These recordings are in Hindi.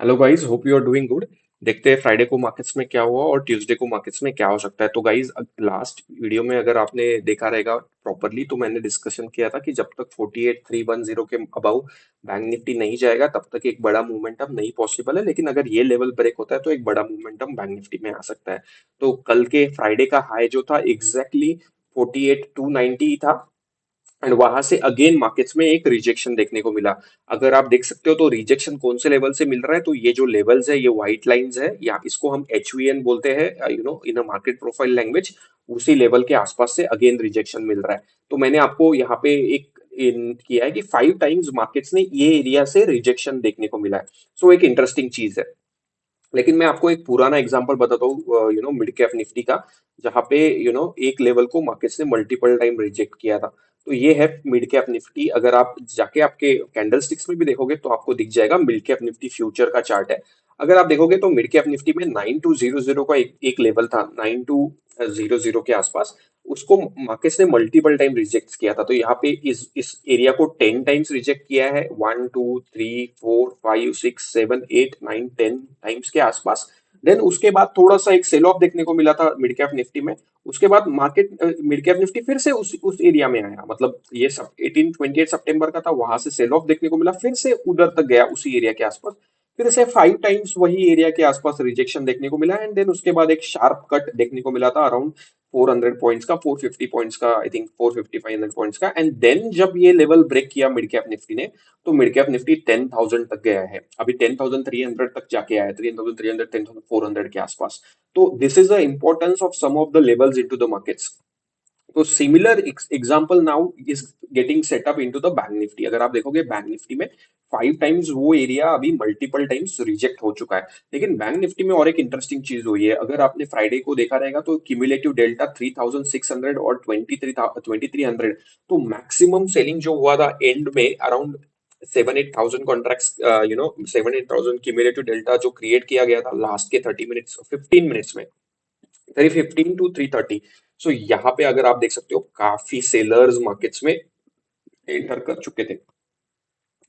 Hello guys, hope you are doing good. देखते हैं फ्राइडे को मार्केट्स में क्या हुआ और ट्यूसडे को मार्केट्स में क्या हो सकता है। तो गाइस, लास्ट वीडियो में अगर आपने देखा रहेगा प्रॉपरली तो मैंने डिस्कशन किया था कि जब तक 48310 के अबाउ बैंक निफ्टी नहीं जाएगा तब तक एक बड़ा मूवमेंटम नहीं पॉसिबल है, लेकिन अगर ये लेवल ब्रेक होता है तो एक बड़ा मूवमेंटम बैंक निफ्टी में आ सकता है। तो कल के फ्राइडे का हाई जो था एग्जैक्टली 48290 था एंड वहां से अगेन मार्केट्स में एक रिजेक्शन देखने को मिला। अगर आप देख सकते हो तो रिजेक्शन कौन से लेवल से मिल रहा है, तो ये जो लेवल्स है ये व्हाइट लाइंस है, या इसको हम HVN बोलते हैं, इन अ मार्केट प्रोफाइल लैंग्वेज। उसी लेवल के आसपास से अगेन रिजेक्शन मिल रहा है। तो मैंने आपको यहाँ पे एक इन किया है कि 5 टाइम्स मार्केट्स ने ये एरिया से रिजेक्शन देखने को मिला है। सो एक इंटरेस्टिंग चीज है। लेकिन मैं आपको एक पुराना एग्जांपल बताता हूँ, मिड कैप निफ्टी का, जहां पे एक लेवल को मार्केट्स ने मल्टीपल टाइम रिजेक्ट किया था। तो ये है मिड कैप निफ्टी। अगर आप जाके आपके कैंडल स्टिक्स में भी देखोगे तो आपको दिख जाएगा, मिड कैप निफ्टी फ्यूचर का चार्ट है। अगर आप देखोगे तो मिड कैप निफ्टी में 9200 का एक लेवल था, 9200 के आसपास। उसको मार्केट्स ने मल्टीपल टाइम रिजेक्ट किया था। तो यहाँ पे इस एरिया को 10 टाइम्स रिजेक्ट किया है, 1 2 3 4 5 6 7 8 9 10 टाइम्स के आसपास। देन उसके बाद थोड़ा सा एक सेल ऑफ देखने को मिला था मिड कैप निफ्टी में। उसके बाद मार्केट मिड कैप निफ्टी फिर से उस एरिया में आया, मतलब ये सब 28 सितंबर का था, वहां से सेल ऑफ देखने को मिला, फिर से उधर तक गया उसी एरिया के आसपास। फिर से 5 टाइम्स वही एरिया के आसपास रिजेक्शन देखने को मिला एंड देन उसके बाद एक शार्प कट देखने को मिला था अराउंड 400 पॉइंट्स का, 450 पॉइंट्स का, आई थिंक 450 500 पॉइंट्स का। एंड देन जब ये लेवल ब्रेक किया मिड कैप निफ्टी ने, तो मिड कैप निफ्टी 10,000 तक गया है, अभी 10,300 तक जाके आया है, 10,300 10,400 के आसपास। तो this is the importance of some of the levels into the markets. तो similar example now is getting set up into the bank Nifty. अगर आप देखोगे बैंक निफ्टी में 5 टाइम्स वो एरिया अभी मल्टीपल टाइम्स रिजेक्ट हो चुका है। लेकिन बैंक निफ्टी में और एक इंटरेस्टिंग चीज हुई है, अगर आपने फ्राइडे को देखा रहेगा तो क्यूमुलेटिव डेल्टा 3,600 और 23,300। तो मैक्सिमम सेलिंग जो हुआ था एंड में around 7-8 thousand contracts, 7-8 thousand cumulative delta जो क्रिएट किया गया था लास्ट के 30 मिनट्स 15 मिनट्स में, 315 to 330। सो यहाँ पे अगर आप देख सकते हो काफी सेलर्स मार्केट्स में एंटर कर चुके थे।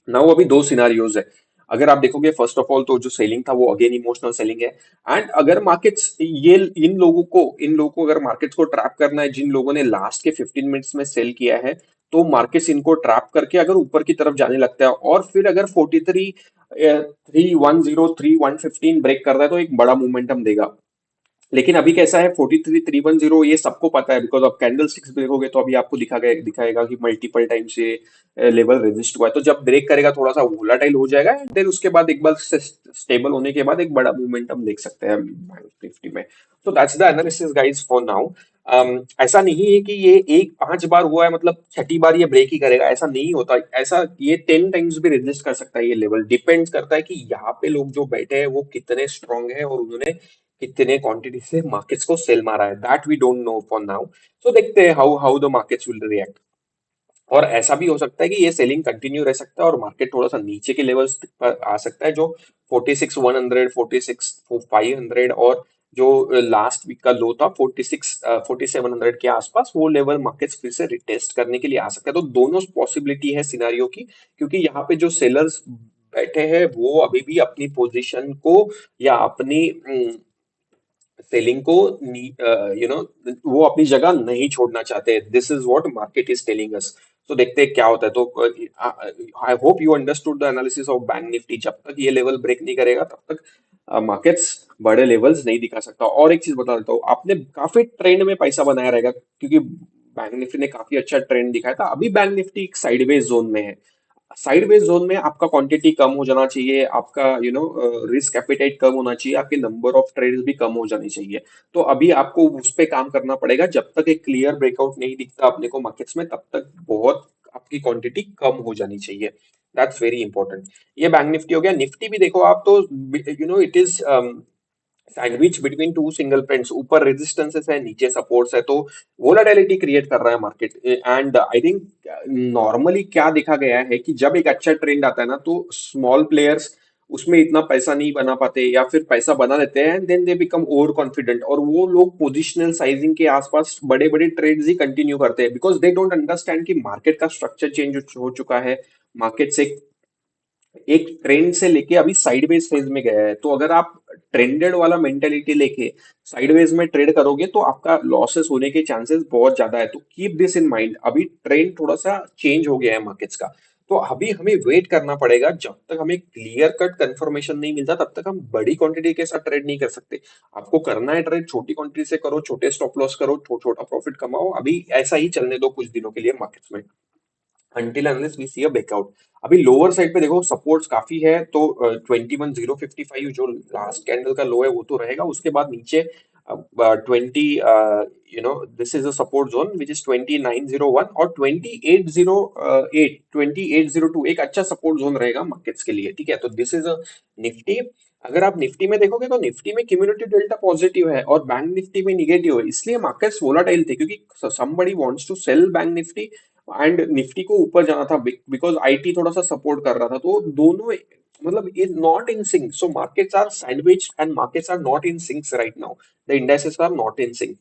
नाउ अभी दो सिनारियोज है। अगर आप देखोगे फर्स्ट ऑफ ऑल तो जो सेलिंग था वो अगेन इमोशनल सेलिंग है। एंड अगर मार्केट्स ये इन लोगों को अगर मार्केट्स को ट्रैप करना है, जिन लोगों ने लास्ट के 15 मिनट्स में सेल किया है, तो मार्केट्स इनको ट्रैप करके अगर ऊपर की तरफ जाने लगता है और फिर अगर 43 310 3 115 ब्रेक करता है तो एक बड़ा मोमेंटम देगा। लेकिन अभी कैसा है 43 310, ये सबको पता है, बिकॉज आप कैंडल स्टिक्स देखोगे तो अभी आपको दिखाएगा कि मल्टीपल टाइम से लेवल रेजिस्ट हुआ है। तो जब ब्रेक करेगा थोड़ा सा वोलाटाइल हो जाएगा एंड देन उसके बाद एक बार स्टेबल होने के बाद एक बड़ा मोमेंटम देख सकते हैं बैंक निफ्टी में। तो that's the analysis guys for now. ऐसा नहीं है कि ये एक 5 बार हुआ है मतलब छठी बार ये ब्रेक ही करेगा, ऐसा नहीं होता। ऐसा ये 10 टाइम्स भी रेजिस्ट कर सकता है। ये लेवल डिपेंड्स करता है कि यहाँ पे लोग जो बैठे हैं वो कितने स्ट्रांग है और उन्होंने कितने क्वांटिटी से मार्केट्स को सेल मारा है, that we don't know for now. So देखते हैं how how the markets will react. और ऐसा भी हो सकता है कि ये सेलिंग कंटिन्यू रह सकता है और मार्केट थोड़ा सा नीचे के लेवल्स पर आ सकता है, जो 46 100, 46 500 और जो लास्ट वीक का लो था 4700 के आसपास, वो लेवल मार्केट्स फिर से रिटेस्ट करने के लिए आ सकता है। तो दोनों पॉसिबिलिटी है सिनारियो की, क्योंकि यहाँ पे जो सेलर्स बैठे हैं वो अभी भी अपनी पोजीशन को या अपनी सेलिंग को वो अपनी जगह नहीं छोड़ना चाहते। This is what market is telling us. तो देखते हैं क्या होता है। तो I hope you understood the analysis of bank Nifty. जब तक ये लेवल ब्रेक नहीं करेगा तब तक मार्केट्स बड़े लेवल्स नहीं दिखा सकता। और एक चीज बता देता हूँ, आपने काफी ट्रेंड में पैसा बनाया रहेगा, क्योंकि बैंक निफ्टी ने काफी अच्छा ट्रेंड दिखाया था। अभी बैंक निफ्टी एक साइडवेज जोन में है। साइडवेज जोन में आपका क्वांटिटी कम हो जाना चाहिए, आपका रिस्क एपिटाइट कम होना चाहिए, आपके नंबर ऑफ ट्रेड्स भी कम हो जाने चाहिए। तो अभी आपको उस पे काम करना पड़ेगा। जब तक एक क्लियर ब्रेकआउट नहीं दिखता अपने को मार्केट्स में तब तक बहुत आपकी क्वांटिटी कम हो जानी चाहिए। That's very important. ये बैंक निफ्टी हो गया। निफ्टी भी देखो आप तो it is sandwich between two single prints. ऊपर रेजिस्टेंसेस है, नीचे सपोर्ट्स है, तो वोलाटिलिटी क्रिएट कर रहा है market. And I think normally क्या देखा गया है कि जब एक अच्छा ट्रेंड आता है ना तो स्मॉल प्लेयर्स उसमें इतना पैसा नहीं बना पाते, या फिर पैसा बना लेते हैं and then they become overconfident, और वो लोग पोजिशनल साइजिंग के आसपास बड़े बड़े ट्रेड्स ही कंटिन्यू करते हैं, बिकॉज दे डोंट अंडरस्टैंड कि मार्केट का स्ट्रक्चर चेंज हो चुका है। मार्केट से एक ट्रेंड से लेके अभी साइडवेज फेज में गया है, तो अगर आप ट्रेंडेड वाला मेंटेलिटी लेके साइडवेज में ट्रेड करोगे तो आपका लॉसेस होने के चांसेस बहुत ज्यादा है। तो कीप दिस इन माइंड। अभी ट्रेंड थोड़ा सा चेंज हो गया है मार्केट्स का, तो अभी हमें वेट करना पड़ेगा। जब तक हमें क्लियर कट कंफर्मेशन नहीं मिलता तब तक हम बड़ी क्वांटिटी के साथ ट्रेड नहीं कर सकते। आपको करना है ट्रेड, छोटी क्वांटिटी से करो, छोटे स्टॉप लॉस करो, छोटा प्रॉफिट कमाओ। अभी ऐसा ही चलने दो कुछ दिनों के लिए मार्केट्स में, until unless we see a breakout। अभी लोअर साइड पे देखो सपोर्ट्स काफी है, तो 21,055 जो लास्ट कैंडल का लो है वो तो रहेगा। उसके बाद नीचे 20, this is a support zone which is 2901 और 2808, 2802 एक अच्छा सपोर्ट जोन रहेगा मार्केट्स के लिए। ठीक है, तो दिस इज अ निफ्टी। अगर आप निफ्टी में देखोगे तो निफ्टी में क्यूमुलेटिव डेल्टा पॉजिटिव है और बैंक निफ्टी में निगेटिव है, इसलिए मार्केट्स वोलाटाइल थे, क्योंकि somebody wants to sell bank Nifty and Nifty को ऊपर जाना था, बिकॉज आईटी थोड़ा सा सपोर्ट कर रहा था। तो दोनों मतलब is not in sync, so markets are sandwich and markets are not in syncs right now. The indices are not in sync,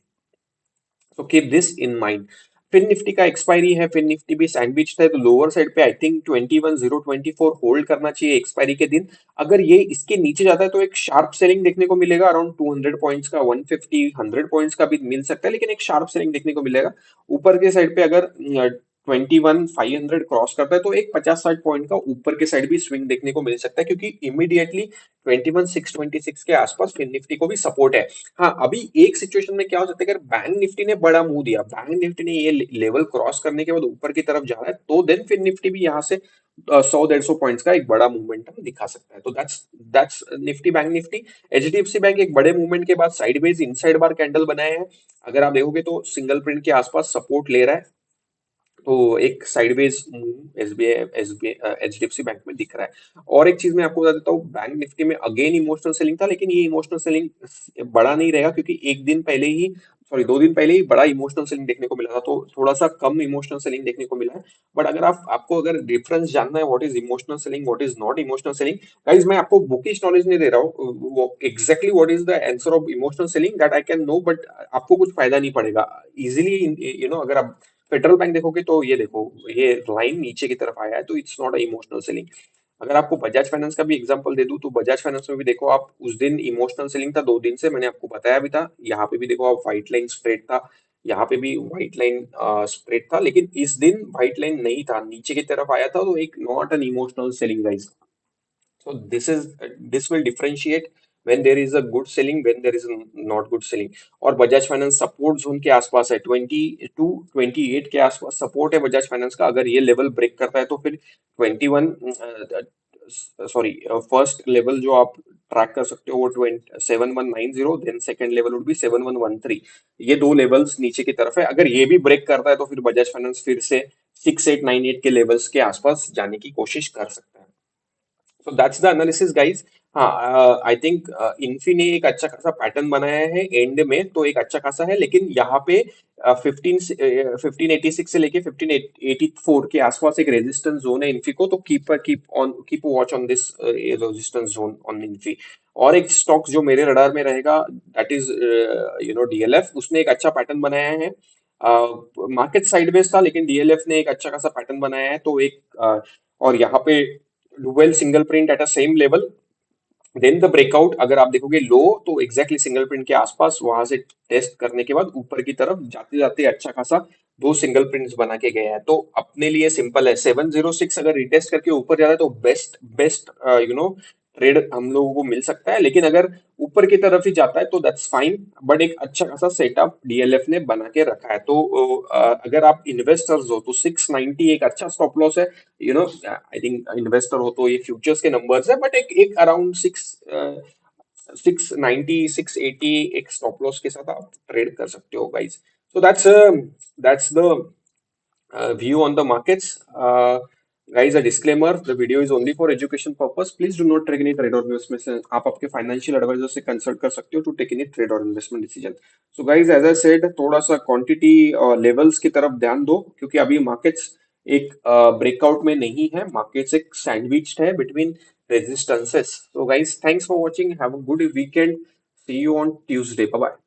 so keep this in mind. फिर निफ्टी का एक्सपायरी है, फिर निफ्टी भी सैंडविच है, तो लोअर साइड पे आई थिंक 21,024 होल्ड करना चाहिए एक्सपायरी के दिन। अगर ये इसके नीचे जाता है तो एक शार्प सेलिंग देखने को मिलेगा, अराउंड 200 पॉइंट्स का, 150 100 पॉइंट्स का भी मिल सकता है, लेकिन एक शार्प सेलिंग देखने को मिलेगा। ऊपर के साइड पे अगर 21,500 क्रॉस करता है तो एक 50-60 पॉइंट का ऊपर के साइड भी स्विंग देखने को मिल सकता है, क्योंकि इमीडिएटली 21,626 के आसपास फिर निफ्टी को भी सपोर्ट है। हाँ, अभी एक सिचुएशन में क्या हो सकता है, अगर बैंक निफ्टी ने बड़ा मूव दिया, बैंक निफ्टी ने ये लेवल क्रॉस करने के बाद ऊपर की तरफ जा रहा है, तो देन फिर निफ्टी भी यहाँ से 100-150 पॉइंट्स का एक बड़ा मूवमेंट दिखा सकता है। तो that's Nifty, bank Nifty. HDFC bank एक बड़े मूवमेंट के बाद साइडवेज इनसाइड बार कैंडल बनाए हैं। अगर आप देखोगे तो सिंगल प्रिंट के आसपास सपोर्ट ले रहा है, तो एक sideways move SBI HDFC bank में दिख रहा है। और एक चीज मैं आपको बता देता हूँ, बैंक निफ्टी में अगेन इमोशनल सेलिंग था, लेकिन ये इमोशनल सेलिंग बड़ा नहीं रहेगा, क्योंकि एक दिन पहले ही, सॉरी 2 दिन पहले ही बड़ा इमोशनल सेलिंग देखने को मिला था, तो थोड़ा सा कम इमोशनल सेलिंग देखने को मिला है। बट अगर आपको अगर डिफरेंस जानना है, what is emotional selling, what is not emotional selling, guys मैं आपको बुकिश नॉलेज नहीं दे रहा हूँ exactly what is the answer of emotional selling, that I can know, but आपको कुछ फायदा नहीं पड़ेगा इजिली। अगर आप फेडरल बैंक देखोगे तो ये देखो, ये लाइन नीचे की तरफ आया है, तो it's not a emotional selling. अगर आपको बजाज फाइनेंस का भी एग्जांपल दे दूं, तो बजाज फाइनेंस में भी देखो आप, उस दिन इमोशनल सेलिंग था 2 दिन से, मैंने आपको बताया भी था। यहाँ पे भी देखो आप, व्हाइट लाइन स्प्रेड था, यहाँ पे भी व्हाइट लाइन स्प्रेड था, लेकिन इस दिन व्हाइट लाइन नहीं था, नीचे की तरफ आया था, तो एक not an emotional selling guys. So this will differentiate when there is a good selling, when there is a not good selling। और बजाज फाइनेंस सपोर्ट जोन के आसपास है, 22-28 के आसपास सपोर्ट है बजाज फाइनेंस का। अगर ये लेवल ब्रेक करता है तो फिर 21, सॉरी, फर्स्ट लेवल जो आप ट्रैक कर सकते हो वो 7190, then second level would be 7113। ये दो लेवल्स नीचे की तरफ है, अगर ये भी ब्रेक करता है तो फिर बजाज फाइनेंस फिर से 6898 के लेवल्स के आसपास जाने की कोशिश कर सकता है। So that's the analysis guys. हाँ, आई थिंक इन्फी ने एक अच्छा खासा पैटर्न बनाया है एंड में, तो एक अच्छा खासा है, लेकिन यहाँ पे 1586 से लेके 1584 के आसपास एक रेजिस्टेंस जोन है इन्फी को, तो keep watch on this resistance zone on Infy. और एक स्टॉक जो मेरे रडार में रहेगा, दैट इज डीएलएफ। उसने एक अच्छा पैटर्न बनाया है, मार्केट साइडवेज था, लेकिन डीएलएफ ने एक अच्छा खासा पैटर्न बनाया है, तो एक और यहाँ पे dual single print at a same level, then the breakout. अगर आप देखोगे लो, तो एग्जैक्टली सिंगल प्रिंट के आसपास वहां से टेस्ट करने के बाद ऊपर की तरफ जाते जाते अच्छा खासा दो सिंगल प्रिंट्स बना के गए हैं। तो अपने लिए सिंपल है, 706 अगर रिटेस्ट करके ऊपर जा रहा है तो बेस्ट बेस्ट ट्रेड हम लोगों को मिल सकता है, लेकिन अगर ऊपर की तरफ ही जाता है तो दैट्स फाइन। बट एक अच्छा खासा सेटअप डीएलएफ ने बना के रखा है, तो अगर आप इन्वेस्टर्स हो तो 690 एक अच्छा स्टॉप लॉस है। आई थिंक इन्वेस्टर हो तो ये फ्यूचर्स के नंबर्स है, बट एक एक अराउंड 690 680 एक स्टॉप लॉस के साथ आप ट्रेड कर सकते हो guys. So that's the view on the markets. Guys, a disclaimer: the video is only for education purpose. Please do not take any trade or investment. आप आपके financial advisor से consult कर सकते हो to take any trade or investment decision. So guys, as I said, थोड़ा सा quantity levels की तरफ ध्यान दो, क्योंकि अभी markets एक ब्रेकआउट में नहीं है, markets एक sandwiched है between resistances. So guys, thanks for watching. Have a good weekend. See you on Tuesday. Bye bye.